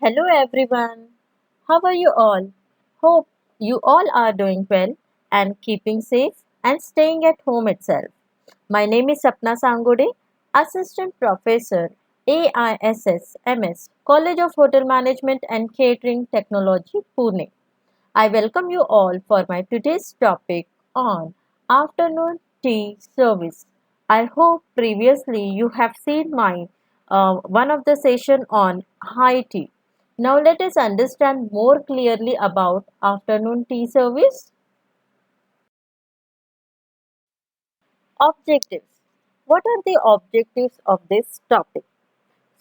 Hello everyone. How are you all? Hope you all are doing well and keeping safe and staying at home itself. My name is Sapna Sangode, Assistant Professor, AISS MS, College of Hotel Management and Catering Technology, Pune. I welcome you all for my today's topic on afternoon tea service. I hope previously you have seen my one of the session on high tea. Now let us understand more clearly about afternoon tea service. Objectives. What are the objectives of this topic?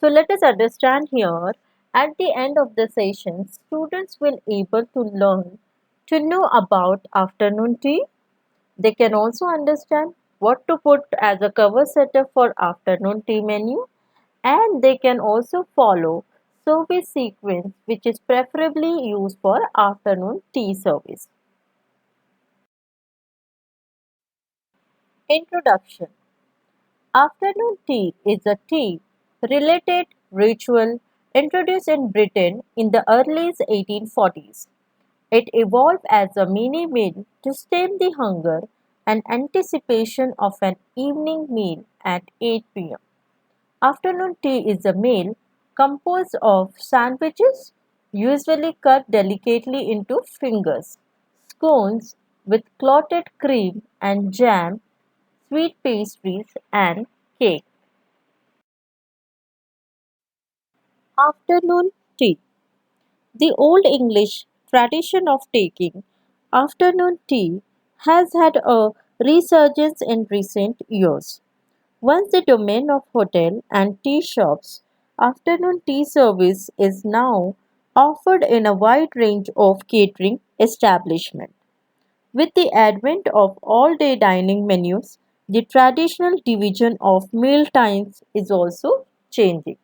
So let us understand here. At the end of the session, students will able to learn to know about afternoon tea. They can also understand what to put as a cover setup for afternoon tea menu, and they can also follow service sequence which is preferably used for afternoon tea service. Introduction. Afternoon tea is a tea related ritual introduced in Britain in the early 1840s. It evolved as a mini meal to stem the hunger and anticipation of an evening meal at 8 p.m. Afternoon tea is a meal composed of sandwiches, usually cut delicately into fingers, scones with clotted cream and jam, sweet pastries, and cake. Afternoon tea. The Old English tradition of taking afternoon tea has had a resurgence in recent years. Once the domain of hotel and tea shops, afternoon tea service is now offered in a wide range of catering establishments. With the advent of all-day dining menus, the traditional division of meal times is also changing.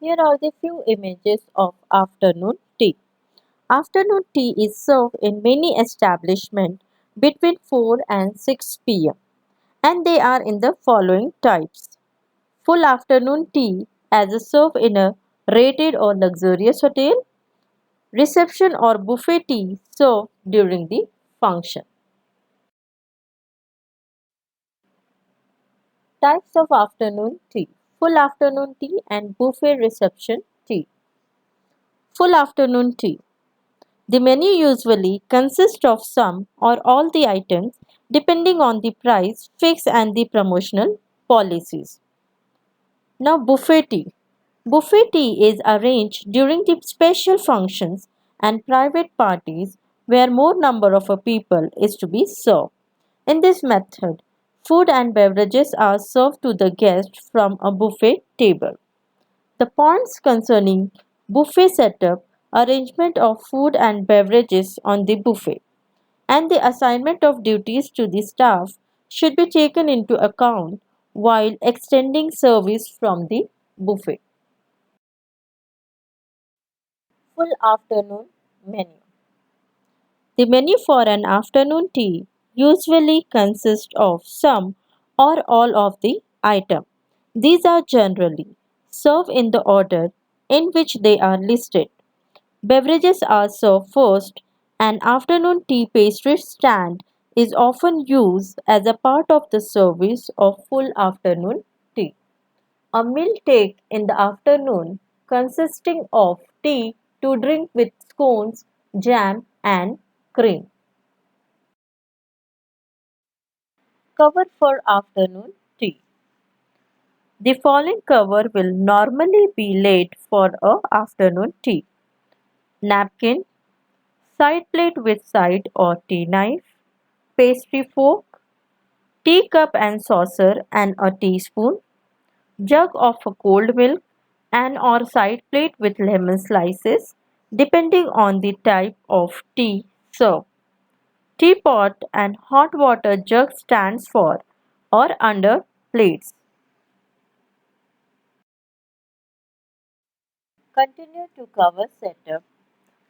Here are the few images of afternoon tea. Afternoon tea is served in many establishments between 4 and 6 p.m. and they are in the following types. Full afternoon tea as a served in a rated or luxurious hotel. Reception or buffet tea served during the function. Types of afternoon tea. Full afternoon tea and buffet reception tea. Full afternoon tea. The menu usually consists of some or all the items depending on the price fixed and the promotional policies. Now buffet tea. Buffet tea is arranged during the special functions and private parties where more number of a people is to be served. In this method, food and beverages are served to the guest from a buffet table. The points concerning buffet setup, arrangement of food and beverages on the buffet, and the assignment of duties to the staff should be taken into account while extending service from the buffet. Full afternoon menu. The menu for an afternoon tea usually consists of some or all of the item. These are generally served in the order in which they are listed. Beverages are served first. An afternoon tea pastry stand is often used as a part of the service of full afternoon tea. A meal take in the afternoon consisting of tea to drink with scones, jam and cream. Cover for afternoon tea. The following cover will normally be laid for a afternoon tea. Napkin, side plate with side or tea knife, pastry fork, teacup and saucer and a teaspoon, jug of a cold milk and or side plate with lemon slices depending on the type of tea served. Teapot and hot water jug stands for or under plates. Continue to cover setup,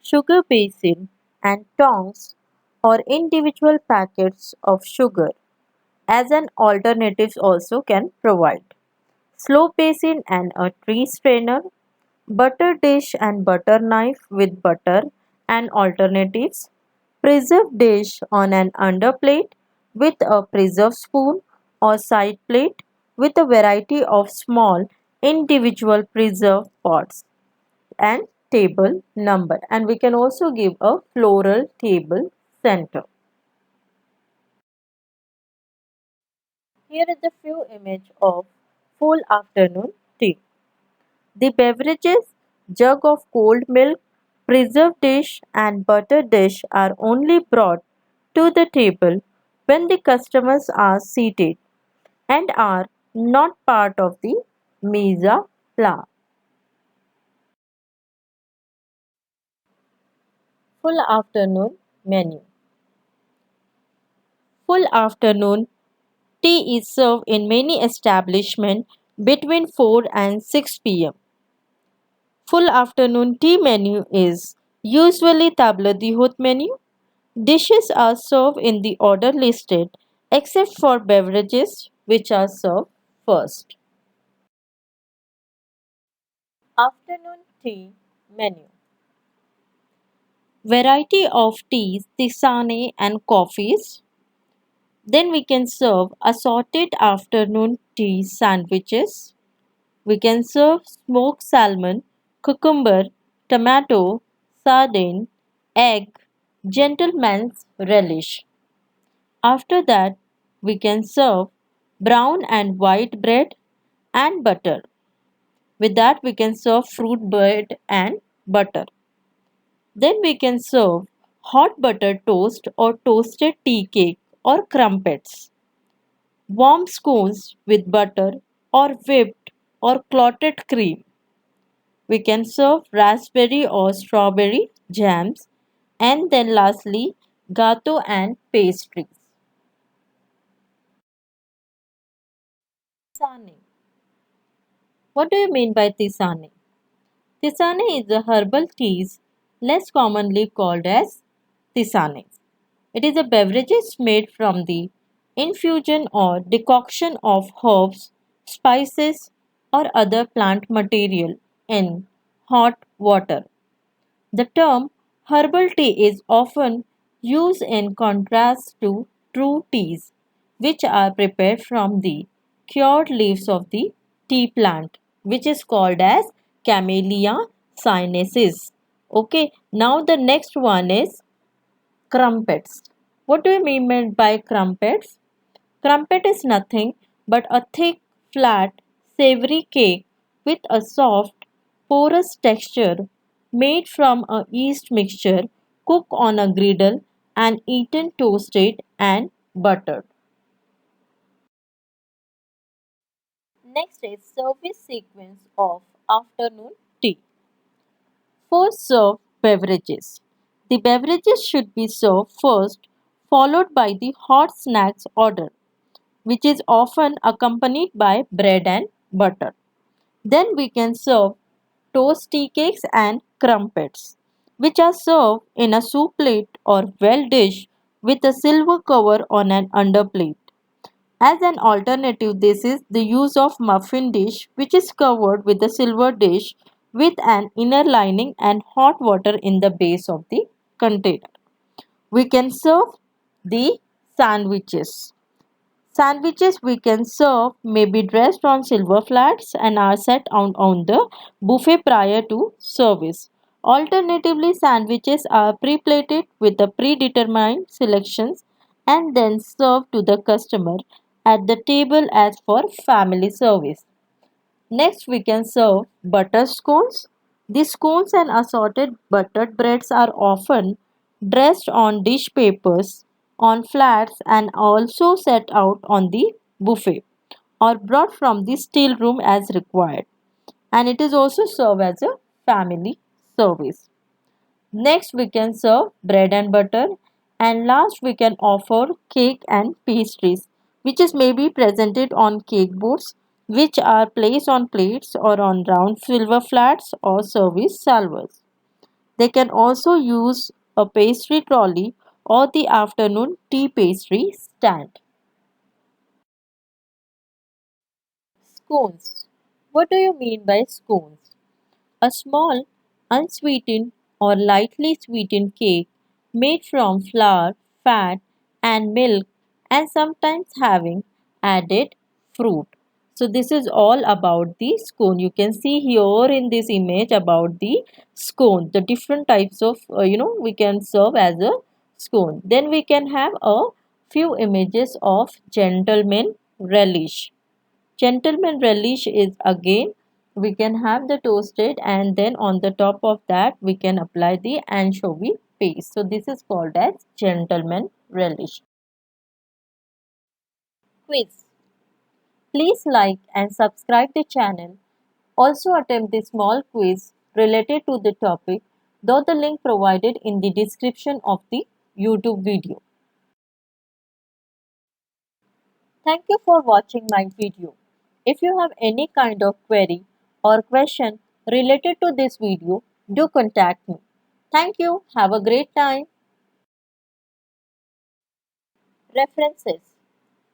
sugar basin and tongs or individual packets of sugar as an alternative also can provide. slow basin and a tree strainer, butter dish and butter knife with butter and alternatives, preserve dish on an underplate with a preserve spoon or side plate with a variety of small individual preserve pots and table number, and we can also give a floral table center. Here is a few image of full afternoon tea. The beverages, jug of cold milk, preserve dish and butter dish are only brought to the table when the customers are seated and are not part of the mesa plan. Full afternoon menu. Full afternoon tea is served in many establishments between 4 and 6 p.m. Full afternoon tea menu is usually table d'hôte menu. Dishes are served in the order listed except for beverages which are served first. Afternoon tea menu. Variety of teas, tisane and coffees. Then we can serve assorted afternoon tea sandwiches. We can serve smoked salmon, cucumber, tomato, sardine, egg, gentleman's relish. After that, we can serve brown and white bread and butter. With that, we can serve fruit bread and butter. Then we can serve hot butter toast or toasted tea cake or crumpets, warm scones with butter or whipped or clotted cream. We can serve raspberry or strawberry jams, and then lastly, gato and pastries. Tisane. What do you mean by tisane? Tisane is a herbal teas less commonly called as tisane. It is a beverage made from the infusion or decoction of herbs, spices, or other plant material in hot water. The term herbal tea is often used in contrast to true teas, which are prepared from the cured leaves of the tea plant, which is called as Camellia sinensis. Okay, now the next one is crumpets. What do you mean by crumpets? Crumpet is nothing but a thick, flat, savory cake with a soft, porous texture made from a yeast mixture cooked on a griddle and eaten toasted and buttered. Next is service sequence of afternoon tea. First serve beverages. The beverages should be served first, followed by the hot snacks order, which is often accompanied by bread and butter. Then we can serve toast tea cakes and crumpets, which are served in a soup plate or well dish with a silver cover on an underplate. As an alternative, this is the use of muffin dish, which is covered with a silver dish with an inner lining and hot water in the base of the container. We can serve the sandwiches. Sandwiches we can serve may be dressed on silver flats and are set on the buffet prior to service. Alternatively, sandwiches are pre-plated with the predetermined selections and then served to the customer at the table as for family service. Next, we can serve butter scones. The scones and assorted buttered breads are often dressed on dish papers on flats and also set out on the buffet or brought from the steel room as required. And it is also served as a family service. Next, we can serve bread and butter, and last we can offer cake and pastries, which is maybe presented on cake boards, which are placed on plates or on round silver flats or service salvers. They can also use a pastry trolley or the afternoon tea pastry stand. Scones. What do you mean by scones? A small, unsweetened or lightly sweetened cake made from flour, fat, and milk, and sometimes having added fruit. So, this is all about the scone. You can see here in this image about the scone, the different types of, we can serve as a scone. Then we can have a few images of gentleman relish. Gentleman relish is again we can have the toasted and then on the top of that we can apply the anchovy paste. So this is called as gentleman relish. Quiz. Please like and subscribe the channel. Also attempt the small quiz related to the topic, though the link provided in the description of the YouTube video. Thank you for watching my video. If you have any kind of query or question related to this video, do contact me. Thank you. Have a great time. References.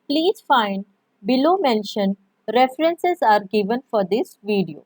Please find below mentioned references are given for this video.